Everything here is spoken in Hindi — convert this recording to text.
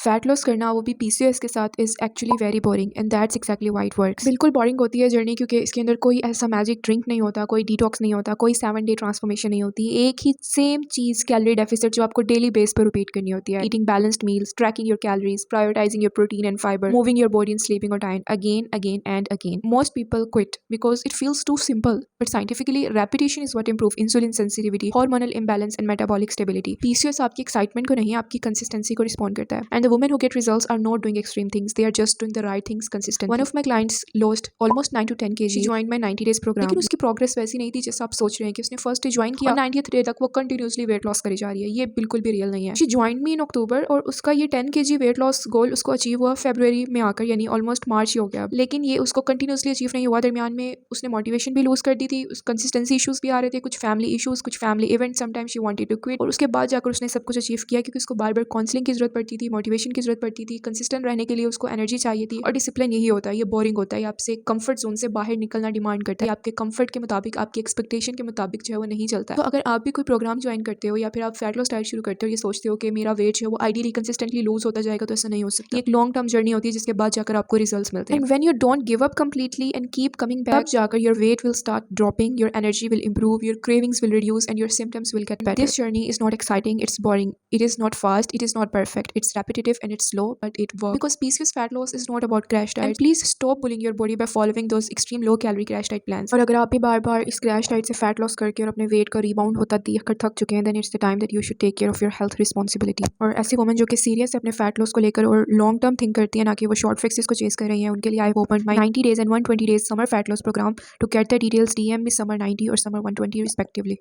फैट लॉस करना वो भी पीसीओएस के साथ is actually very boring and that's exactly why it works. बिल्कुल बोरिंग होती है जर्नी क्योंकि इसके अंदर कोई ऐसा मैजिक ड्रिंक नहीं होता, कोई डिटॉक्स नहीं होता, कोई 7 डे ट्रांसफॉर्मेशन नहीं होती। एक ही सेम चीज कैलोरी डेफिसिट जो आपको डेली बेस पर रिपीट करनी होती है। Eating balanced meals, trekking your calories, prioritising your protein and fibre, moving your body and sleeping on time again again and again. Most people quit because it feels too simple, but scientifically, repetition is what improves insulin sensitivity, hormonal imbalance, and metabolic stability. PCOS आपकी excitement को नहीं, आपकी consistency को respond करता है. And the women who get results are not doing extreme things; they are just doing the right things consistently. One of my clients lost almost 9 to 10 kg. She joined my 90 days program. लेकिन उसकी progress वैसी नहीं थी जैसा आप सोच रहे हैं कि उसने first day join किया और 90th day तक वो continuously weight loss करी जा रही है. ये बिल्कुल भी real नहीं है. She joined me in October और उसका ये 10 kg weight loss goal उसको achieve हुआ February में आकर, यानी almost March ही हो गया. लेकिन ये उसको continuously अचीव नहीं हुआ। दरमियान में उसने मोटिवेशन भी लूज कर दी थी, कंसिस्टेंसी इश्यूज भी आ रहे थे, कुछ फैमिली इश्यूज, कुछ family event, sometimes she wanted to quit. और उसके बाद जाकर उसने सब कुछ अचीव किया क्योंकि उसको बार बार काउंसलिंग की जरूरत पड़ती थी, मोटिवेशन की जरूरत पड़ती थी, कंसिस्टेंट रहने के लिए उसको एनर्जी चाहिए थी। और डिसिप्लिन यही होता है, ये बोरिंग होता है, आपसे कंफर्ट जोन से बाहर निकलना डिमांड करता है, आपके कंफर्ट के मुताबिक, आपकी एक्सपेक्टेशन के मुताबिक जो है वो नहीं चलता। तो अगर आप भी कोई प्रोग्राम ज्वाइन करते हो या फिर आप फैट लॉस डाइट शुरू करते हो, ये सोचते हो कि मेरा वेट जो है वो आइडियली कंसिस्टेंटली लूज होता जाएगा, तो ऐसा नहीं हो सकता। एक लॉन्ग टर्म जर्नी होती है जिसके बाद जाकर आपको रिजल्ट्स मिलते हैं। And when you don't give up completely and keep coming back, तब जाकर your weight will start dropping, your energy will improve, your cravings will reduce, and your symptoms will get better. This journey is not exciting, it's boring, it is not fast, it is not perfect, it's repetitive and it's slow, but it works. Because PCOS fat loss is not about crash diet. And please stop bullying your body by following those extreme low calorie crash diet plans. और अगर आप भी बार बार इस crash diet से fat loss करके और अपने weight का rebound होता देख कर थक चुके हैं, then it's the time that you should take care of your health responsibility. और ऐसी women जो कि serious है अपने fat loss को लेकर और long term think करती है, ना कि वो short fixes को chase कर रही हैं, उनके लिए I've opened my 90 days and 120 days summer fat loss program. To get the details, DM me Summer 90 or Summer 120 respectively.